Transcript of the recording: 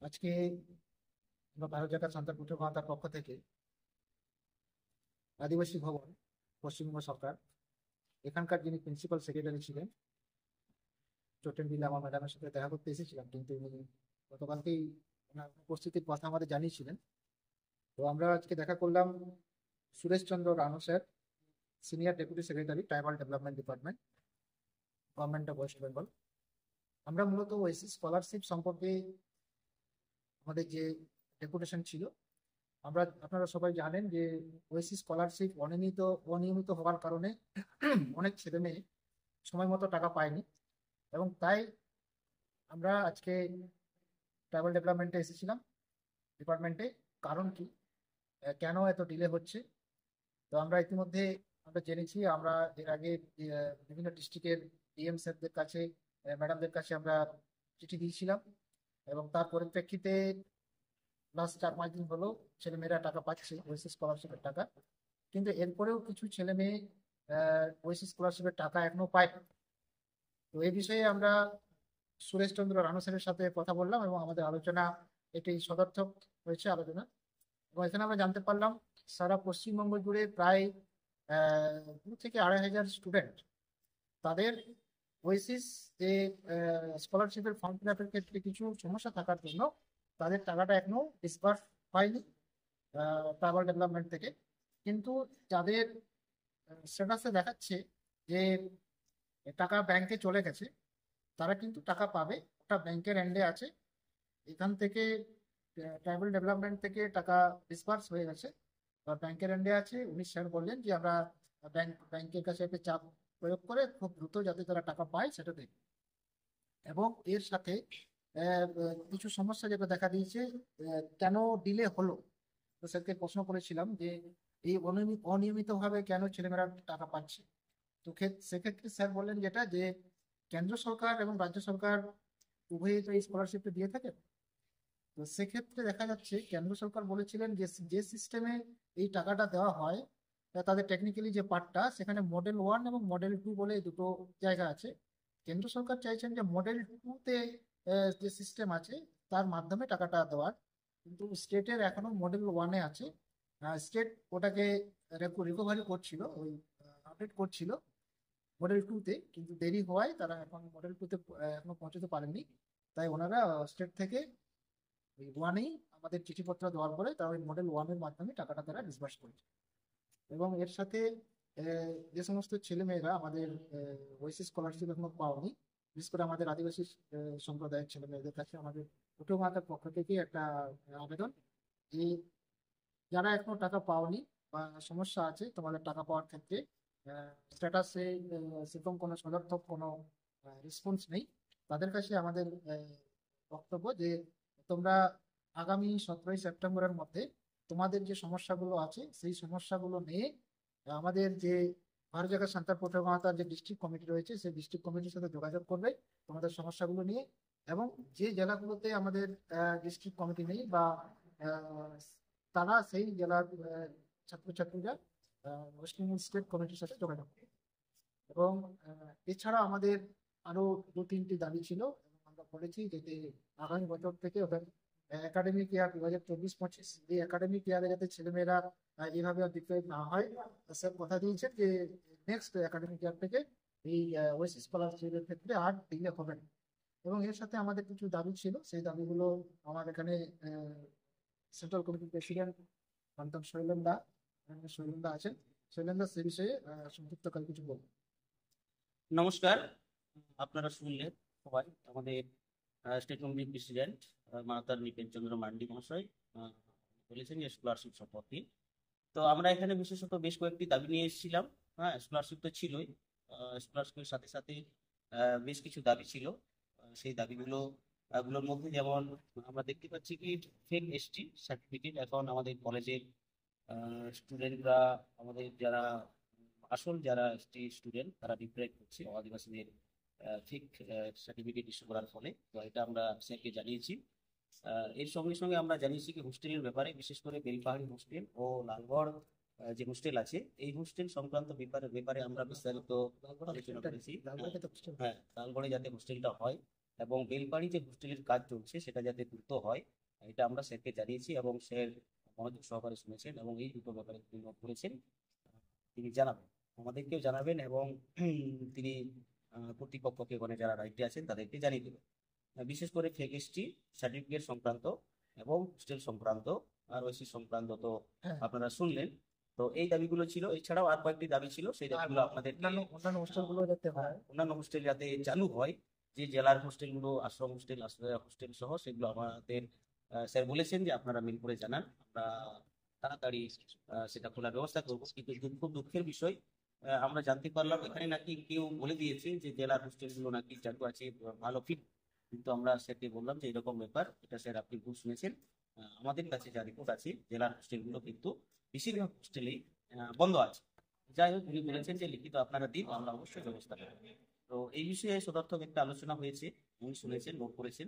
আজকে আমরা ভারত জাকাত সন্তান পুত্র মহাতার পক্ষ থেকে আদিবাসী ভবন, পশ্চিমবঙ্গ সরকার, এখানকার যিনি প্রিন্সিপাল সেক্রেটারি ছিলেন চোটেন বিল্লা আমার ম্যাডামের সাথে দেখা করতে এসেছিলাম, কিন্তু উনি গতকালকেই ওনার উপস্থিতির কথা আমাদের জানিয়েছিলেন। তো আমরা আজকে দেখা করলাম Suresh Chandra Ranu sir, senior deputy secretary tribal development department, government of West Bengal. আমরা মূলত ওএসসি স্কলারশিপ সম্পর্কে আমাদের যে ডেপুটেশন ছিল, আপনারা সবাই জানেন যে ওএসসি স্কলারশিপ অনিয়মিত হওয়ার কারণে অনেক ছেলে মেয়ে সময় মতো টাকা পায়নি। এবং তাই আমরা আজকে ট্রাইবাল ডেভেলপমেন্টে এসেছিলাম, ডিপার্টমেন্টে। কারণ কি, কেন এত ডিলে হচ্ছে? তো আমরা ইতিমধ্যে আমরা জেনেছি। আমরা এর আগে বিভিন্ন ডিস্ট্রিক্টের ডিএম স্যারদের কাছে, ম্যাডামদের কাছে আমরা চিঠি দিয়েছিলাম, এবং তার পরিপ্রেক্ষিতে লাস্ট 4-5 দিন হলো ছেলেমেয়েরা টাকা পাচ্ছে, ওএসসি স্কলারশিপের টাকা। কিন্তু এরপরেও কিছু ছেলে মেয়ে ওএসসি স্কলারশিপের টাকা এখনো পায় না। তো এই বিষয়ে আমরা সুরেশ চন্দ্র রানু স্যারের সাথে কথা বললাম, এবং আমাদের আলোচনা এটি সদর্থক হয়েছে আলোচনা। এবং এখানে আমরা জানতে পারলাম সারা পশ্চিমবঙ্গ জুড়ে প্রায় 2 থেকে 2,500 স্টুডেন্ট তাদের ওয়েসিস যে স্কলারশিপের ফর্ম ফিল আপের ক্ষেত্রে কিছু সমস্যা থাকার জন্য তাদের টাকাটা এখনো ডিসবার্স হয়নি ট্রাইবাল ডেভেলপমেন্ট থেকে। কিন্তু যাদের স্ট্যাটাসে দেখাচ্ছে যে টাকা ব্যাংকে চলে গেছে, তারা কিন্তু টাকা পাবে, ওটা ব্যাংকের এন্ডে আছে। এখান থেকে ট্রাইবাল ডেভেলপমেন্ট থেকে টাকা ডিসবার্স হয়ে গেছে বা ব্যাংকের এন্ডে আছে। উনি স্যার বললেন যে আমরা ব্যাংকের কাছে একটা চাপ প্রয়োগ করে খুব দ্রুত যাতে তারা টাকা পায় সেটা দেখি। এবং এর সাথে কিছু সমস্যা যেটা দেখা দিয়েছে, কেন ডিলে হলো। তো স্যারকে প্রশ্ন করেছিলাম যে এই অনিয়মিতভাবে কেন ছেলেমেয়েরা টাকা পাচ্ছে। তো সেক্ষেত্রে স্যার বললেন যেটা, যে কেন্দ্র সরকার এবং রাজ্য সরকার উভয়ই তো এই স্কলারশিপটা দিয়ে থাকে। তো সেক্ষেত্রে দেখা যাচ্ছে কেন্দ্র সরকার বলেছিলেন যে যে সিস্টেমে এই টাকাটা দেওয়া হয়, তাদের টেকনিক্যালি যে পার্টটা, সেখানে মডেল 1 এবং মডেল 2 বলে দুটো জায়গা আছে। কেন্দ্র সরকার চাইছেন যে মডেল 2-তে যে সিস্টেম আছে তার মাধ্যমে টাকাটা দেওয়ার। কিন্তু স্টেটের এখনো মডেল 1-এ আছে। স্টেট ওটাকে রিকভারি করছিল, ওই আপডেট করছিল মডেল 2-তে, কিন্তু দেরি হওয়ায় তারা এখন মডেল 2-তে এখনো পৌঁছতে পারেননি। তাই ওনারা স্টেট থেকে ওই 1-এই আমাদের চিঠিপত্র দেওয়ার পরে তারা ওই মডেল 1-এর মাধ্যমে টাকাটা তারা ডিসবার্স করেছে। এবং এর সাথে যে সমস্ত ছেলেমেয়েরা আমাদের ওয়েসি স্কলারশিপ এখনো পাওনি, বিশেষ করে আমাদের আদিবাসী সম্প্রদায়ের ছেলে মেয়েদের কাছে আমাদের উঠো মাতার পক্ষ থেকে একটা আবেদন, যে যারা এখনো টাকা পাওনি বা সমস্যা আছে তোমাদের টাকা পাওয়ার ক্ষেত্রে, স্ট্যাটাসে সেরকম কোনো সদর্থক কোনো রেসপন্স নেই, তাদের কাছে আমাদের বক্তব্য যে তোমরা আগামী 17ই সেপ্টেম্বরের মধ্যে তোমাদের যে সমস্যাগুলো আছে সেই সমস্যাগুলো নিয়ে আমাদের যে ভারত জায়গা সান্তাল পৌরমাতার যে ডিস্ট্রিক্ট কমিটি রয়েছে সেই ডিস্ট্রিক্ট কমিটির সাথে যোগাযোগ করবে তোমাদের সমস্যাগুলো নিয়ে। এবং যে জেলাগুলোতে আমাদের ডিস্ট্রিক্ট কমিটি নেই বা আহ, তারা সেই জেলার ছাত্রছাত্রীরা ওয়েস্ট বেঙ্গল স্টেট কমিটির সাথে যোগাযোগ করবে। এবং এছাড়া আমাদের আরো 2-3টি দাবি ছিল, এবং আমরা বলেছি যাতে আগামী বছর থেকে ওদের একাডেমিক ইয়ার 2024-25 এই একাডেমিক ইয়ারে যাতে ছেলেমেয়েরা এইভাবে ডিপ্লয়েড না হয়। স্যার কথা দিয়েছেন যে নেক্সট একাডেমিক ইয়ার থেকে এই ওয়েসি স্কলারশিপের ক্ষেত্রে আর ডিলে হবে না। এবং এর সাথে আমাদের কিছু দাবি ছিল, সেই দাবিগুলো আমার এখানে সেন্ট্রাল কমিটির প্রেসিডেন্ট কান্তন শৈলেন্দা আছেন। শৈলেন্দা সে বিষয়ে সংক্ষিপ্ত করে কিছু বলবেন। নমস্কার। আপনারা শুনলেন সবাই আমাদের স্টেট কমিটির প্রেসিডেন্ট মানতার নিপেন চন্দ্র মান্ডি মহাশয় আহ, বলেছেন যে স্কলারশিপ সম্পর্কে। তো আমরা এখানে বিশেষত বেশ কয়েকটি দাবি নিয়ে এসেছিলাম। হ্যাঁ, স্কলারশিপ তো ছিলই, স্কলারশিপের সাথে সাথে বেশ কিছু দাবি ছিল। সেই দাবিগুলো গুলোর মধ্যে যেমন আমরা দেখতে পাচ্ছি কি ফেক এসটি সার্টিফিকেট এখন আমাদের কলেজের স্টুডেন্টরা, আমাদের যারা আসল যারা এসটি স্টুডেন্ট তারা ডিপ্রাইভ করছে আদিবাসীদের ঠিক সার্টিফিকেট ইস্যু করার ফলে। তো এটা আমরা স্যারকে জানিয়েছি। এর সঙ্গে সঙ্গে আমরা জানিয়েছি কি হোস্টেলের ব্যাপারে, বিশেষ করে বেলপাহাড়ি হোস্টেল ও লালগড় যে হোস্টেল আছে, এই হোস্টেল সংক্রান্ত ব্যাপারে ব্যাপারে আমরা বিস্তারিত আলোচনা করেছি। হ্যাঁ, লালগড়ে যাতে হোস্টেলটা হয় এবং বেলপাড়ি যে হোস্টেলের কাজ চলছে সেটা যাতে দ্রুত হয়, এটা আমরা স্যারকে জানিয়েছি এবং স্যার মনোযোগ সহকারে শুনেছেন এবং এই দুটো ব্যাপারে তিনি নোট করেছেন। তিনি জানাবেন, আমাদেরকেও জানাবেন এবং তিনি কর্তৃপক্ষকে ওখানে যারা দায়িত্বে আছেন তাদেরকে জানিয়ে দেবেন। বিশেষ করে ফ্যাকাল্টি সার্টিফিকেট সংক্রান্ত এবং হোস্টেল সংক্রান্ত আর ওসি সংক্রান্ত তো হ্যাঁ, আপনারা শুনলেন। তো এই দাবিগুলো ছিল, এছাড়াও আর কয়েকটি দাবি ছিল, সেই আর দাবিগুলো আপনাদের অন্যান্য অন্যান্য হোস্টেলগুলো যাতে হয়। অন্যান্য হোস্টেল যাতে চালু হয়, যে জেলার হোস্টেলগুলো আশ্রম হোস্টেল আশ্রয় হোস্টেল সহ সেগুলো আমাদের স্যার বলেছেন যে আপনারা মিল করে জানান, আমরা তাড়াতাড়ি সেটা খোলার ব্যবস্থা করবো। কিন্তু খুব দুঃখের বিষয়, আমরা জানতে পারলাম এখানে নাকি কেউ বলে দিয়েছে যে জেলার হোস্টেলগুলো নাকি চালু আছে, ভালো ফিট। কিন্তু আমরা স্যারকে বললাম যে এরকম ব্যাপার, এটা স্যার আপনি ভুল শুনেছেন। আমাদের কাছে যা রিপোর্ট আছে জেলার হোস্টেলগুলো কিন্তু বেশিরভাগ হোস্টেলেই বন্ধ আছে। যাই হোক, উনি বলেছেন যে লিখিত আপনারা দিন, আমরা অবশ্যই ব্যবস্থা করবো। তো এই বিষয়ে সদর্থক একটা আলোচনা হয়েছে, উনি শুনেছেন, নোট করেছেন।